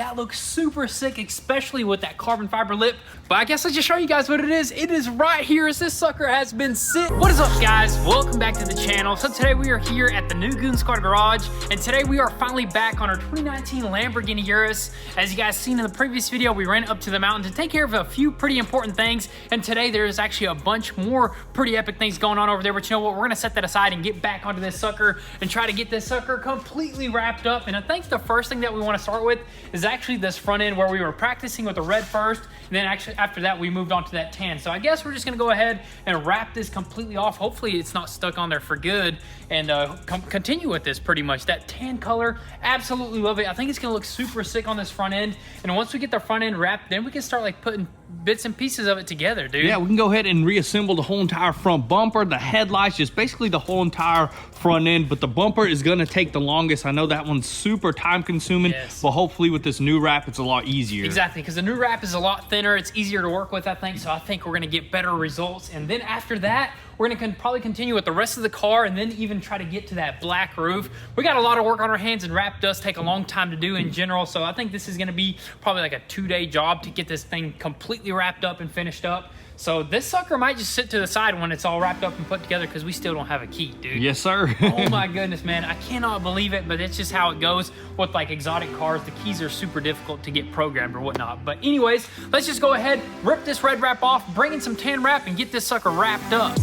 That looks super sick, especially with that carbon fiber lip. But I guess I'll just show you guys what it is. It is right here as this sucker has been sit. What is up, guys? Welcome back to the channel. So today we are here at the new Goon Squad garage, and today we are finally back on our 2019 Lamborghini Urus. As you guys seen in the previous video, we ran up to the mountain to take care of a few pretty important things, and today there's actually a bunch more pretty epic things going on over there. But you know what? We're gonna set that aside and get back onto this sucker and try to get this sucker completely wrapped up. And I think the first thing that we want to start with is actually this front end, where we were practicing with the red first, and then actually after that we moved on to that tan. So I guess we're just gonna go ahead and wrap this completely off. Hopefully it's not stuck on there for good, and continue with this pretty much. That tan color, absolutely love it. I think it's gonna look super sick on this front end, and once we get the front end wrapped, then we can start like putting bits and pieces of it together, dude. Yeah, we can go ahead and reassemble the whole entire front bumper, the headlights, just basically the whole entire front end. But the bumper is gonna take the longest. I know that one's super time consuming, yes, but hopefully with this new wrap it's a lot easier. Exactly, because the new wrap is a lot thinner, it's easier to work with, I think. So I think we're gonna get better results, and then after that we're gonna probably continue with the rest of the car, and then even try to get to that black roof. We got a lot of work on our hands, and wrap does take a long time to do in general, so I think this is gonna be probably like a 2-day job to get this thing completely wrapped up and finished up. So this sucker might just sit to the side when it's all wrapped up and put together, because we still don't have a key, dude. Yes, sir. Oh my goodness, man. I cannot believe it, but it's just how it goes with like exotic cars. The keys are super difficult to get programmed or whatnot. But anyways, let's just go ahead, rip this red wrap off, bring in some tan wrap, and get this sucker wrapped up.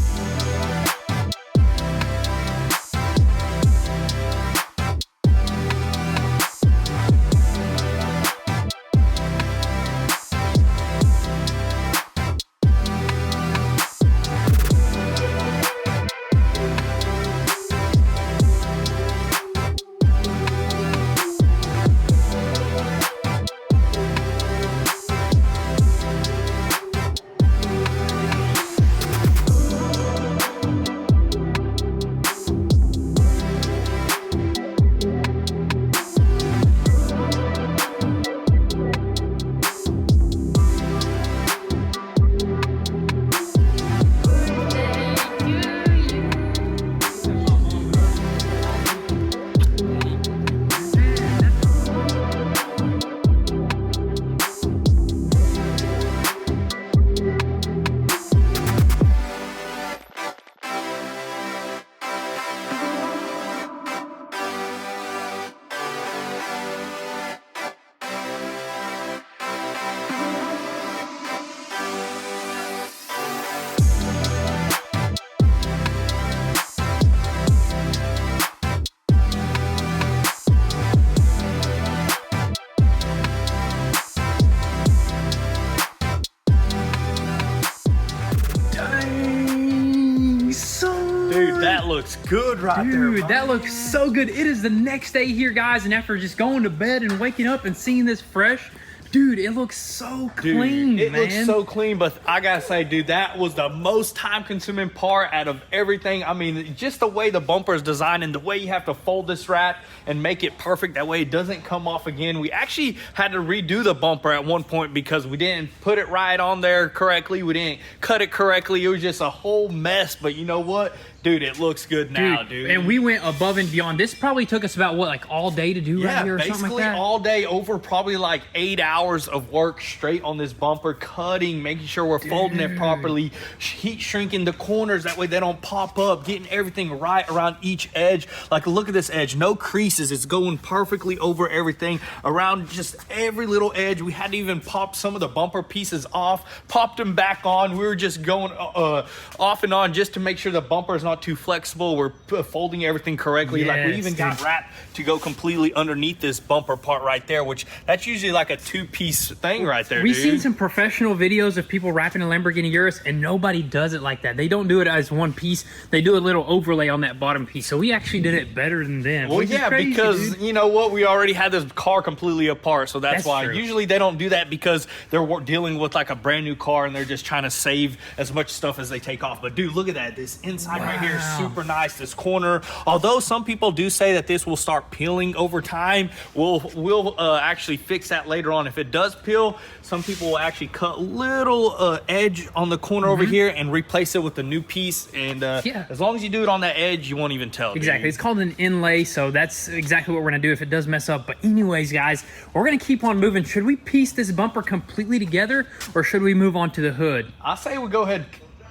Dude, that looks good right there. Dude, that looks so good. It is the next day here, guys, and after just going to bed and waking up and seeing this fresh, dude, it looks so clean, it man. looks so clean, but I gotta say, dude, that was the most time-consuming part out of everything. I mean, just the way the bumper is designed and the way you have to fold this wrap and make it perfect, that way it doesn't come off again. We actually had to redo the bumper at one point because we didn't put it right on there correctly. We didn't cut it correctly. It was just a whole mess, but you know what? Dude, it looks good now, dude. And we went above and beyond. This probably took us about, what, like all day to do right here or something like that? Yeah, basically all day, over probably like 8 hours of work straight on this bumper, cutting, making sure we're folding it properly, heat shrinking the corners, that way they don't pop up, getting everything right around each edge. Like, look at this edge, no creases. It's going perfectly over everything, around just every little edge. We had to even pop some of the bumper pieces off, popped them back on. We were just going off and on just to make sure the bumper is not too flexible. We're folding everything correctly. Yes, like, we even got wrap to go completely underneath this bumper part right there, which that's usually like a 2-piece thing right there. We've seen some professional videos of people wrapping a Lamborghini Urus, and nobody does it like that. They don't do it as one piece. They do a little overlay on that bottom piece. So we actually did it better than them. Well, yeah, crazy, because dude, you know what? We already had this car completely apart, so that's why. True. Usually they don't do that because they're dealing with like a brand new car and they're just trying to save as much stuff as they take off. But dude, look at that. This inside right right here is super nice. This corner, although some people do say that this will start peeling over time, we'll actually fix that later on. If it does peel, some people will actually cut little edge on the corner over here and replace it with a new piece. And as long as you do it on that edge, you won't even tell. Exactly. Dude. It's called an inlay, so that's exactly what we're gonna do if it does mess up. But anyways, guys, we're gonna keep on moving. Should we piece this bumper completely together, or should we move on to the hood? I say we go ahead,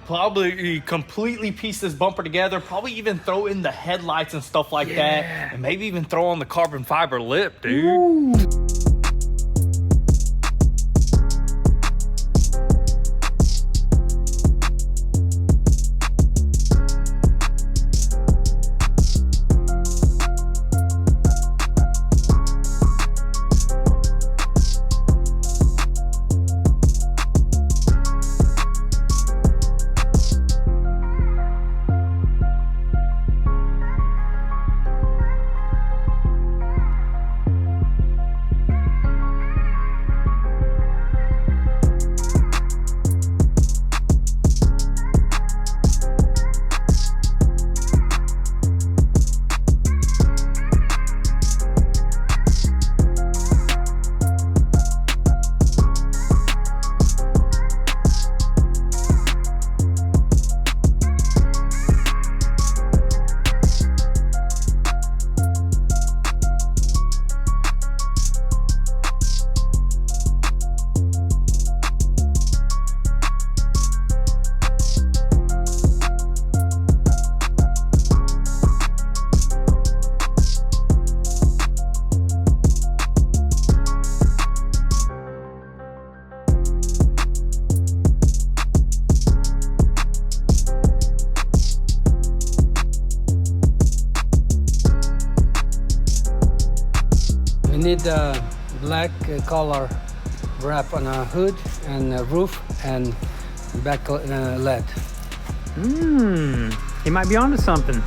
probably completely piece this bumper together, probably even throw in the headlights and stuff like that, and maybe even throw on the carbon fiber lip, dude. Ooh. Need a black color wrap on a hood and a roof and back LED. He might be onto something.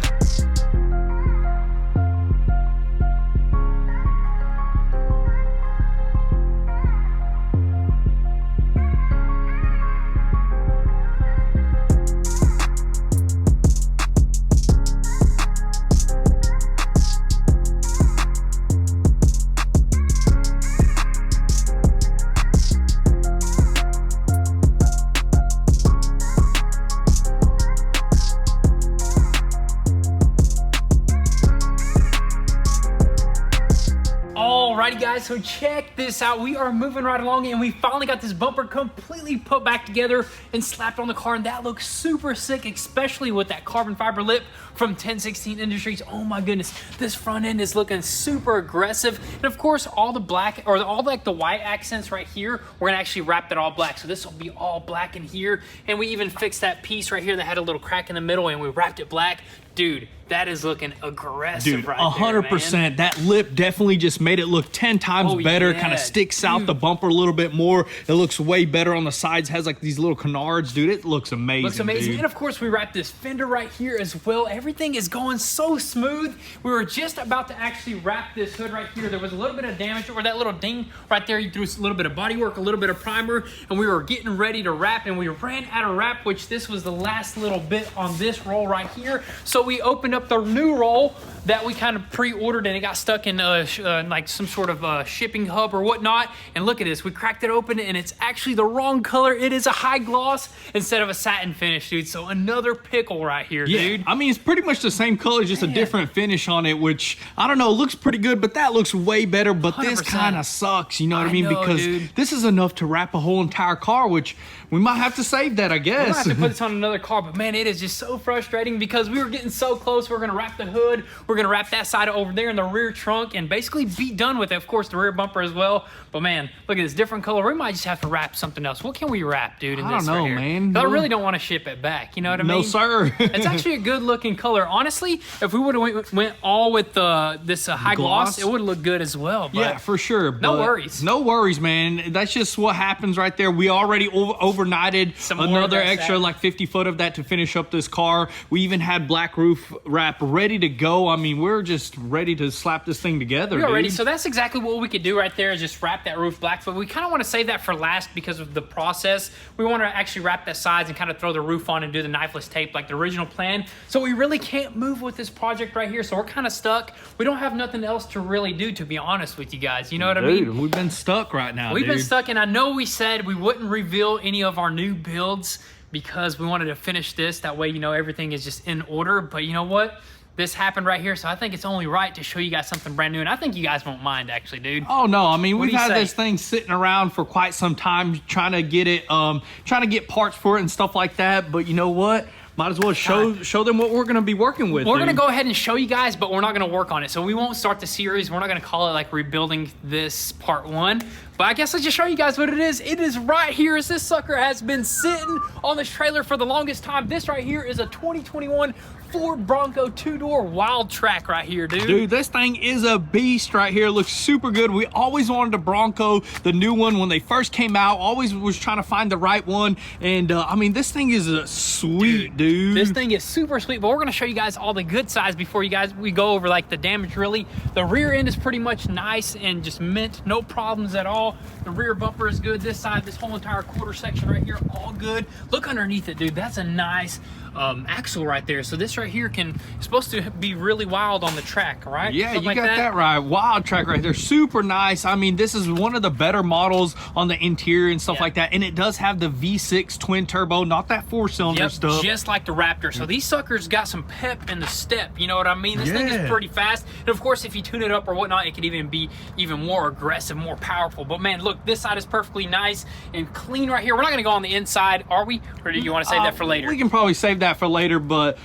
Alrighty guys, so check this out. We are moving right along and we finally got this bumper completely put back together and slapped on the car, and that looks super sick, especially with that carbon fiber lip from 1016 Industries. Oh my goodness, this front end is looking super aggressive. And of course, all the black, or all like the white accents right here, we're gonna actually wrap that all black. So this will be all black in here. And we even fixed that piece right here that had a little crack in the middle and we wrapped it black. Dude, that is looking aggressive. Dude, right 100%. there, man. That lip definitely just made it look 10 times better. Yeah. Kind of sticks out the bumper a little bit more. It looks way better on the sides. Has like these little canards. Dude, it looks amazing. Looks amazing. Dude. And of course, we wrapped this fender right here as well. Everything is going so smooth. We were just about to actually wrap this hood right here. There was a little bit of damage, or that little ding right there. You threw a little bit of body work, a little bit of primer, and we were getting ready to wrap, and we ran out of wrap, which this was the last little bit on this roll right here. So we opened up the new roll that we kind of pre-ordered, and it got stuck in like some sort of shipping hub or whatnot. And look at this, we cracked it open and it's actually the wrong color. It is a high gloss instead of a satin finish, dude. So another pickle right here, dude. I mean, it's pretty much the same color, just a different finish on it, which I don't know, looks pretty good, but that looks way better. But 100%. This kind of sucks, you know what I mean? Because this is enough to wrap a whole entire car, which we might have to save that, I guess. We might have to put this on another car, but man, it is just so frustrating because we were getting so close. We're gonna wrap the hood, we're gonna wrap that side over there in the rear trunk, and basically be done with it. Of course, the rear bumper as well. But man, look at this different color. We might just have to wrap something else. What can we wrap, dude? I don't know, man. I really don't want to ship it back. You know what I mean? No, sir. It's actually a good looking color. Honestly, if we would have went all with this high gloss, it would look good as well. But yeah, for sure. No worries. No worries, man. That's just what happens right there. We already overnighted another extra like 50 foot of that to finish up this car. We even had black roof wrap ready to go. I mean, we're just ready to slap this thing together. We are ready. Dude. So that's exactly what we could do right there, is just wrap that roof black. But we kind of want to save that for last because of the process. We want to actually wrap the sides and kind of throw the roof on and do the knifeless tape like the original plan. So we really can't move with this project right here. So we're kind of stuck. We don't have nothing else to really do, to be honest with you guys. You know what I mean? Dude, we've been stuck right now. We've been stuck, and I know we said we wouldn't reveal any of our new builds because we wanted to finish this. That way, you know, everything is just in order. But you know what? This happened right here, so I think it's only right to show you guys something brand new, and I think you guys won't mind, actually, dude. Oh no, I mean, we've had say? this thing sitting around for quite some time, trying to get it, trying to get parts for it and stuff like that. But you know what? Might as well show them what we're going to be working with. We're going to go ahead and show you guys, but we're not going to work on it. So we won't start the series. We're not going to call it like rebuilding this part 1. But I guess I'll just show you guys what it is. It is right here, as this sucker has been sitting on this trailer for the longest time. This right here is a 2021 Ford Bronco 2-door wild track right here, dude. Dude, this thing is a beast right here. It looks super good. We always wanted a Bronco, the new one, when they first came out. Always was trying to find the right one. And I mean, this thing is a sweet, dude. This thing is super sweet, but we're gonna show you guys all the good sides before we go over like the damage. Really, the rear end is pretty much nice and just mint, no problems at all. The rear bumper is good. This side, this whole entire quarter section right here, all good. Look underneath it, dude. That's a nice axle right there. So this right here is supposed to be really wild on the track, right? Yeah, Something you like got that right. Wild track right there. Super nice. I mean, this is one of the better models on the interior and stuff like that. And it does have the V6 twin turbo, not that 4-cylinder stuff. Just like the Raptor. So these suckers got some pep in the step. You know what I mean? This thing is pretty fast. And of course, if you tune it up or whatnot, it could even be even more aggressive, more powerful. But man, look, this side is perfectly nice and clean right here. We're not going to go on the inside, are we? Or do you want to save that for later? We can probably save that for later, but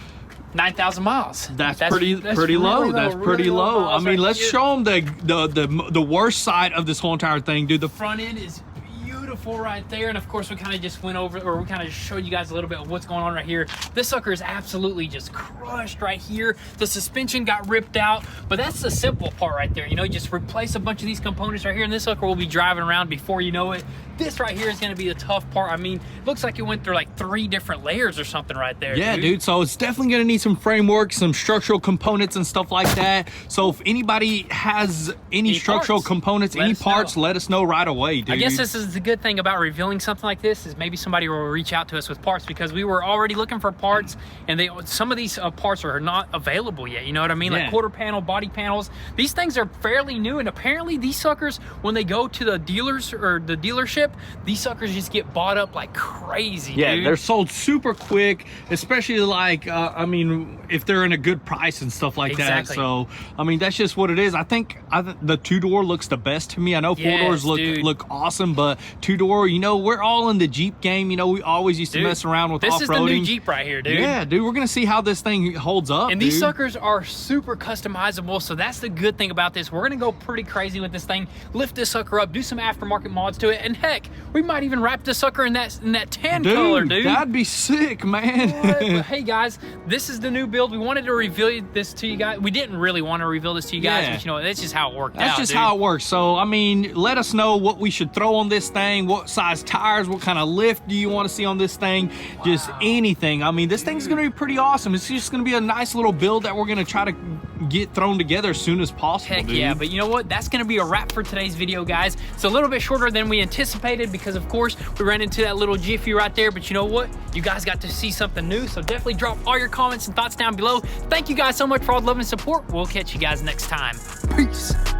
9,000 miles. That's pretty low. That's pretty low. I mean, let's show them the worst side of this whole entire thing, dude. The front end is beautiful right there, and of course we kind of just went over, or we kind of showed you guys a little bit of what's going on right here. This sucker is absolutely just crushed right here. The suspension got ripped out, but that's the simple part right there. You know, you just replace a bunch of these components right here, and this sucker will be driving around before you know it. This right here is going to be the tough part. I mean, it looks like it went through like 3 different layers or something right there. Yeah, dude. So it's definitely going to need some framework, some structural components and stuff like that. So if anybody has any structural components, any parts, let us know right away, dude. I guess this is the good thing about revealing something like this, is maybe somebody will reach out to us with parts, because we were already looking for parts, and some of these parts are not available yet. You know what I mean? Like quarter panel, body panels. These things are fairly new, and apparently these suckers, when they go to the dealers or the dealership, these suckers just get bought up like crazy. Yeah, dude. They're sold super quick, especially like I mean, if they're in a good price and stuff like that. So I mean, that's just what it is. I think the 2-door looks the best to me. I know 4-doors look awesome, but 2-door, you know, we're all in the Jeep game. You know, we always used to mess around with off-roading. This is the new Jeep right here, dude. Yeah, dude, we're gonna see how this thing holds up. And these suckers are super customizable, so that's the good thing about this. We're gonna go pretty crazy with this thing, lift this sucker up, do some aftermarket mods to it, and heck, we might even wrap this sucker in that tan color, dude. That'd be sick, man. But hey guys, this is the new build. We wanted to reveal this to you guys. We didn't really want to reveal this to you guys, but you know, that's just how it worked out. That's just how it works. So I mean, let us know what we should throw on this thing, what size tires, what kind of lift do you want to see on this thing, just anything. I mean, this thing's gonna be pretty awesome. It's just gonna be a nice little build that we're gonna try to get thrown together as soon as possible. Heck yeah, but you know what? That's gonna be a wrap for today's video, guys. It's a little bit shorter than we anticipated because of course we ran into that little jiffy right there, but you know what? You guys got to see something new, so definitely drop all your comments and thoughts down below. Thank you guys so much for all the love and support. We'll catch you guys next time. Peace.